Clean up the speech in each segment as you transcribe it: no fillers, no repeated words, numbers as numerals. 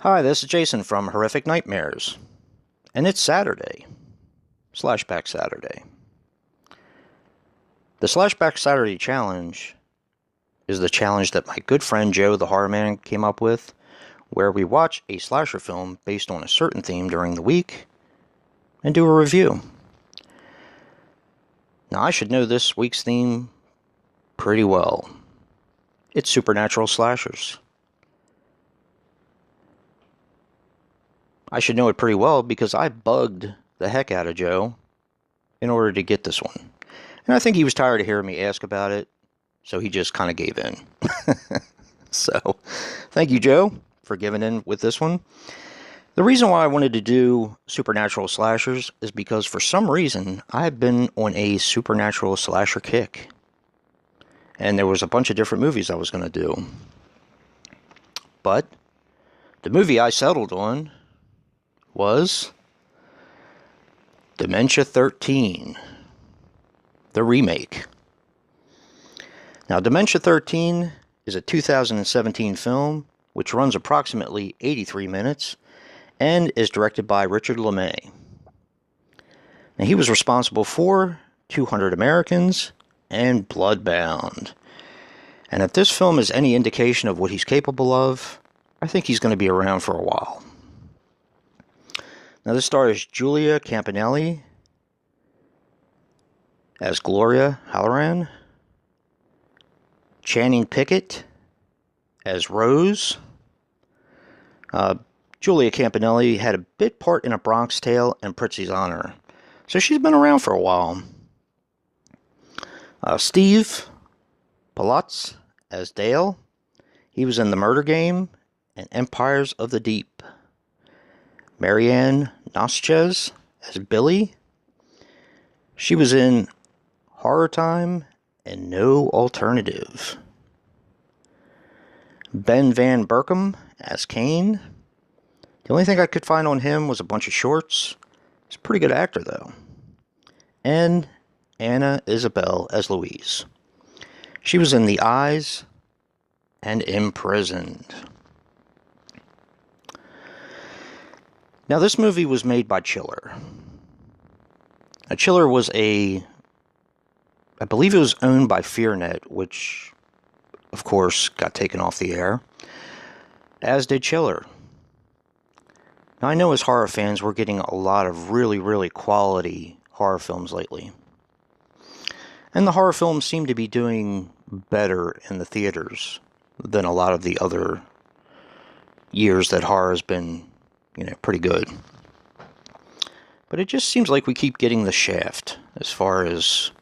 Hi, this is Jason from Horrific Nightmares, and it's Saturday, Slashback Saturday. The Slashback Saturday challenge is the challenge that my good friend Joe, the Horror Man, came up with, where we watch a slasher film based on a certain theme during the week and do a review. Now, I should know this week's theme pretty well. It's supernatural slashers. I should know it pretty well because I bugged the heck out of Joe in order to get this one. And I think he was tired of hearing me ask about it, so he just kind of gave in. So, thank you, Joe, for giving in with this one. The reason why I wanted to do supernatural slashers is because for some reason I've been on a supernatural slasher kick. And there was a bunch of different movies I was going to do. But the movie I settled on was Dementia 13, the remake. Now, Dementia 13 is a 2017 film which runs approximately 83 minutes and is directed by Richard LeMay. Now, he was responsible for 200 Americans and Bloodbound. And if this film is any indication of what he's capable of, I think he's going to be around for a while. Now, this stars Julia Campanelli as Gloria Halloran, Channing Pickett as Rose. Julia Campanelli had a bit part in A Bronx Tale and Prizzi's Honor, so she's been around for a while. Steve Palotz as Dale. He was in The Murder Game and Empires of the Deep. Marianne Noschez as Billy. She was in Horror Time and No Alternative. Ben Van Berkom as Kane. The only thing I could find on him was a bunch of shorts. He's a pretty good actor, though. And Anna Isabel as Louise. She was in The Eyes and Imprisoned. Now, this movie was made by Chiller. Now, Chiller was I believe it was owned by FearNet, which, of course, got taken off the air, as did Chiller. Now, I know as horror fans, we're getting a lot of really, really quality horror films lately. And the horror films seem to be doing better in the theaters than a lot of the other years that horror has been, pretty good. But it just seems like we keep getting the shaft as far as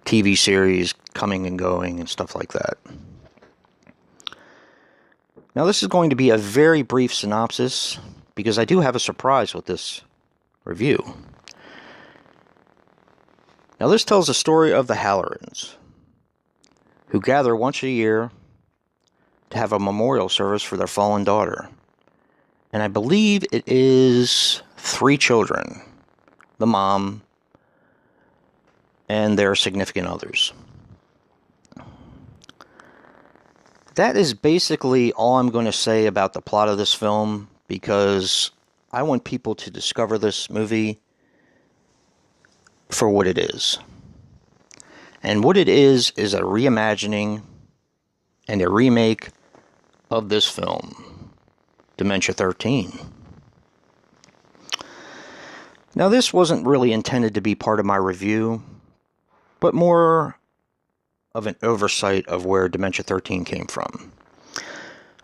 TV series coming and going and stuff like that. Now, this is going to be a very brief synopsis because I do have a surprise with this review. Now, this tells the story of the Hallorans, who gather once a year to have a memorial service for their fallen daughter. And I believe it is 3 children, the mom, and their significant others. That is basically all I'm going to say about the plot of this film, because I want people to discover this movie for what it is. And what it is a reimagining and a remake of this film, Dementia 13. Now, this wasn't really intended to be part of my review, but more of an oversight of where Dementia 13 came from.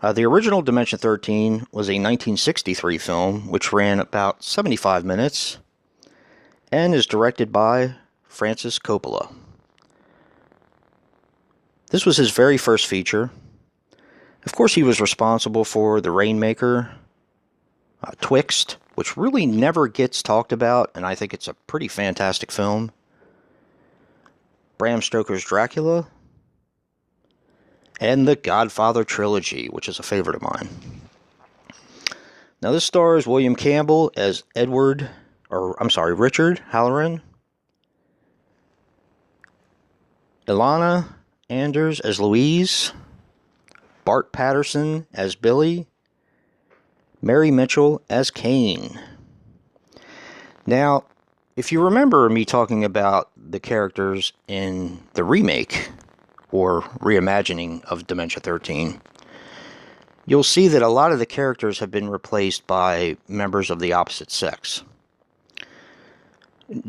The original Dementia 13 was a 1963 film, which ran about 75 minutes, and is directed by Francis Coppola. This was his very first feature. Of course, he was responsible for The Rainmaker, Twixt, which really never gets talked about, and I think it's a pretty fantastic film. Bram Stoker's Dracula, and the Godfather trilogy, which is a favorite of mine. Now, this stars William Campbell as Richard Halloran, Ilana Anders as Louise, Bart Patterson as Billy, Mary Mitchell as Kane. Now, if you remember me talking about the characters in the remake or reimagining of Dementia 13, you'll see that a lot of the characters have been replaced by members of the opposite sex.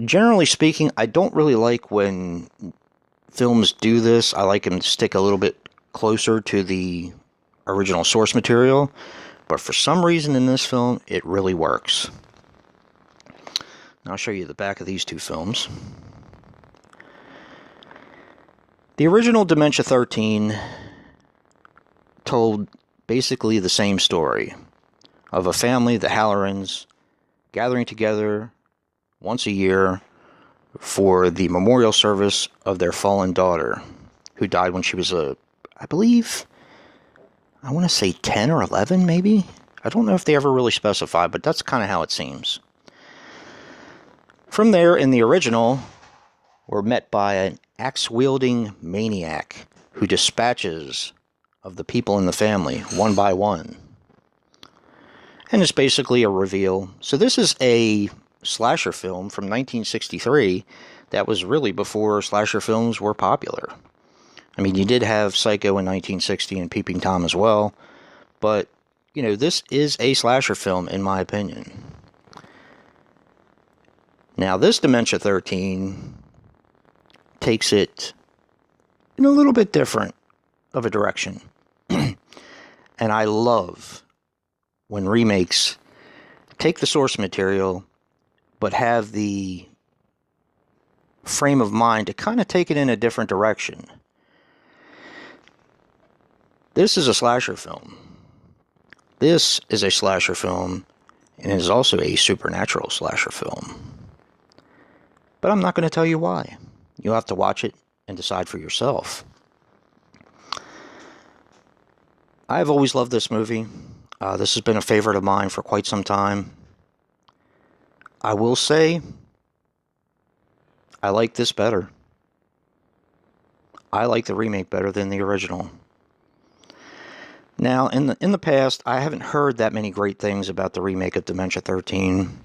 Generally speaking, I don't really like when films do this. I like them to stick a little bit closer to the original source material, but for some reason in this film, it really works. Now, I'll show you the back of these two films. The original Dementia 13 told basically the same story of a family, the Hallorans, gathering together once a year for the memorial service of their fallen daughter, who died when she was I want to say 10 or 11, maybe? I don't know if they ever really specify, but that's kind of how it seems. From there, in the original, we're met by an axe-wielding maniac who dispatches of the people in the family, one by one. And it's basically a reveal. So this is a slasher film from 1963 that was really before slasher films were popular. I mean, you did have Psycho in 1960 and Peeping Tom as well, but, you know, this is a slasher film in my opinion. Now, this Dementia 13 takes it in a little bit different of a direction. And I love when remakes take the source material, but have the frame of mind to kind of take it in a different direction. This is a slasher film. This is a slasher film, and it is also a supernatural slasher film. But I'm not going to tell you why. You'll have to watch it and decide for yourself. I've always loved this movie. This has been a favorite of mine for quite some time. I will say, I like this better. I like the remake better than the original. Now, in the past, I haven't heard that many great things about the remake of Dementia 13,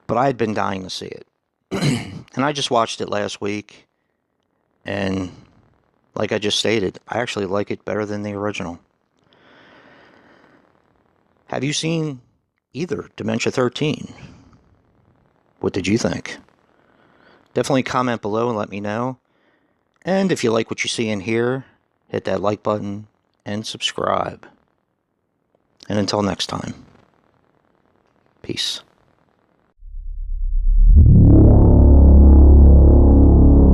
but I had been dying to see it. And I just watched it last week, and like I just stated, I actually like it better than the original. Have you seen either Dementia 13? What did you think? Definitely comment below and let me know. And if you like what you see in here, hit that like button and subscribe. And until next time, peace.